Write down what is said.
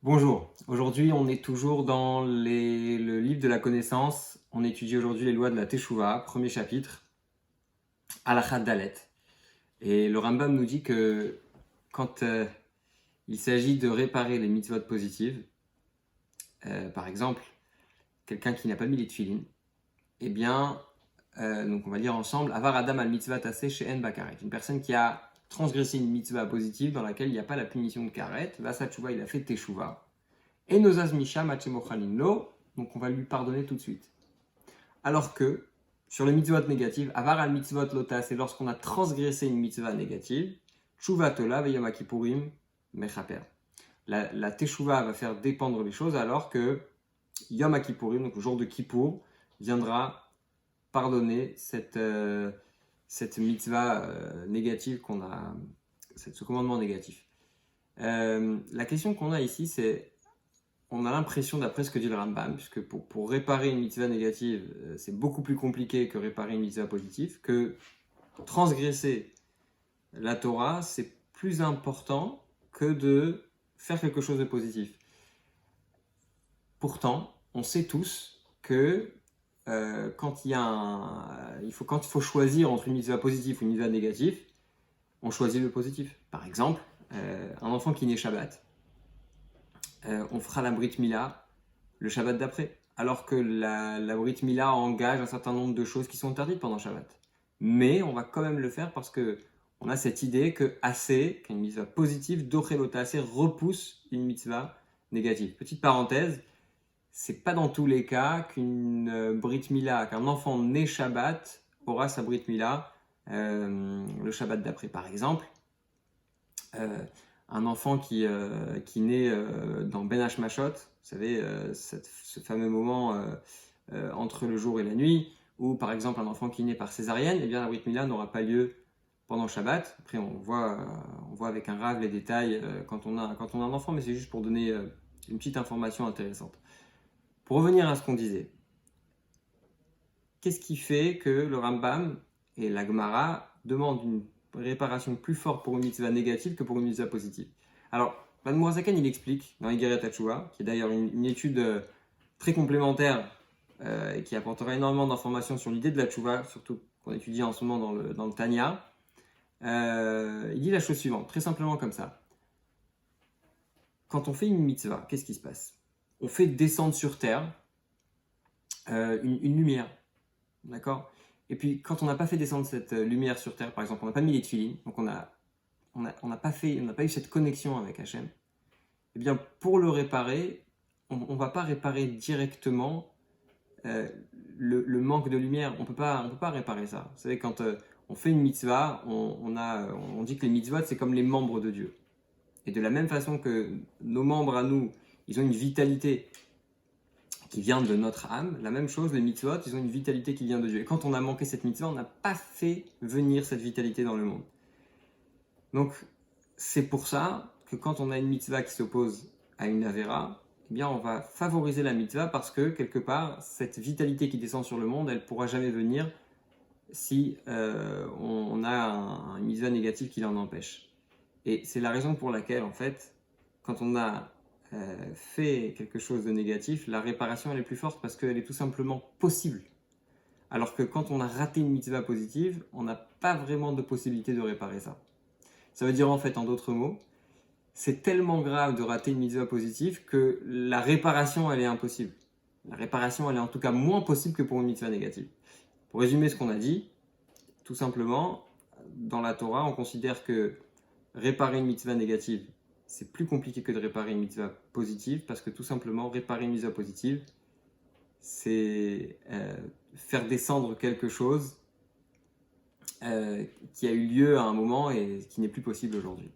Bonjour, aujourd'hui on est toujours dans le livre de la connaissance. On étudie aujourd'hui les lois de la Teshuvah, premier chapitre, Halachat Dalet. Et le Rambam nous dit que quand il s'agit de réparer les mitzvot positives, par exemple, quelqu'un qui n'a pas mis les tefilines, eh bien, donc on va lire ensemble, Avar Adam al mitzvah tasseh she'en ba karet. Une personne qui a transgressé une mitzvah positive dans laquelle il n'y a pas la punition de karet, va sa teshuvah, il a fait Teshuvah. Et nozaz misha machemochalin lo, donc on va lui pardonner tout de suite. Alors que, sur les mitzvot négatives, avar al mitzvot lota, c'est lorsqu'on a transgressé une mitzvah négative, tshuva tola veyom kippurim mechaper. La teshuva va faire dépendre les choses, alors que Yom Kippourim, donc le jour de Kippour, viendra pardonner cette mitzvah négative qu'on a, ce commandement négatif. La question qu'on a ici, c'est on a l'impression, d'après ce que dit le Rambam, puisque pour réparer une mitzvah négative, c'est beaucoup plus compliqué que réparer une mitzvah positive, que transgresser la Torah, c'est plus important que de faire quelque chose de positif. Pourtant, on sait tous que quand il faut choisir entre une mitzvah positive ou une mitzvah négative, on choisit le positif. Par exemple, un enfant qui naît Shabbat, on fera la Brit Mila le Shabbat d'après. Alors que la Brit Mila engage un certain nombre de choses qui sont interdites pendant Shabbat. Mais on va quand même le faire parce que on a cette idée que assez, qu'une mitzvah positive, dochelota assez repousse une mitzvah négative. Petite parenthèse, c'est pas dans tous les cas qu'une Brit Mila, qu'un enfant né Shabbat aura sa Brit Mila le Shabbat d'après. Par exemple, un enfant qui naît dans Ben Hashmashot, vous savez, ce fameux moment entre le jour et la nuit, ou par exemple un enfant qui naît par césarienne, eh bien la Brit Mila n'aura pas lieu pendant Shabbat. Après on voit avec un rave les détails quand on a un enfant, mais c'est juste pour donner une petite information intéressante. Pour revenir à ce qu'on disait, qu'est-ce qui fait que le Rambam et la Gemara demandent une réparation plus forte pour une mitzvah négative que pour une mitzvah positive? Alors, l'Admour Zaken, il explique dans Igeret HaTeshuvah, qui est d'ailleurs une étude très complémentaire et qui apportera énormément d'informations sur l'idée de la Teshuvah, surtout qu'on étudie en ce moment dans le Tanya. Il dit la chose suivante, très simplement comme ça. Quand on fait une mitzvah, qu'est-ce qui se passe? On fait descendre sur terre une lumière, d'accord? Et puis, quand on n'a pas fait descendre cette lumière sur terre, par exemple, on n'a pas mis les tefilines, donc on n'a pas eu cette connexion avec Hachem, eh bien, pour le réparer, on ne va pas réparer directement le manque de lumière. On peut pas réparer ça. Vous savez, quand on fait une mitzvah, on dit que les mitzvot, c'est comme les membres de Dieu. Et de la même façon que nos membres à nous, ils ont une vitalité qui vient de notre âme, la même chose, les mitzvot, ils ont une vitalité qui vient de Dieu. Et quand on a manqué cette mitzvah, on n'a pas fait venir cette vitalité dans le monde. Donc, c'est pour ça que quand on a une mitzvah qui s'oppose à une avera, eh bien, on va favoriser la mitzvah parce que, quelque part, cette vitalité qui descend sur le monde, elle ne pourra jamais venir si on a une mitzvah négative qui l'en empêche. Et c'est la raison pour laquelle, en fait, quand on a fait quelque chose de négatif, la réparation elle est plus forte parce qu'elle est tout simplement possible. Alors que quand on a raté une mitzvah positive, on n'a pas vraiment de possibilité de réparer ça. Ça veut dire en fait, en d'autres mots, c'est tellement grave de rater une mitzvah positive que la réparation elle est impossible. La réparation elle est en tout cas moins possible que pour une mitzvah négative. Pour résumer ce qu'on a dit, tout simplement, dans la Torah, on considère que réparer une mitzvah négative, c'est plus compliqué que de réparer une mitzvah positive parce que tout simplement, réparer une mitzvah positive, c'est faire descendre quelque chose qui a eu lieu à un moment et qui n'est plus possible aujourd'hui.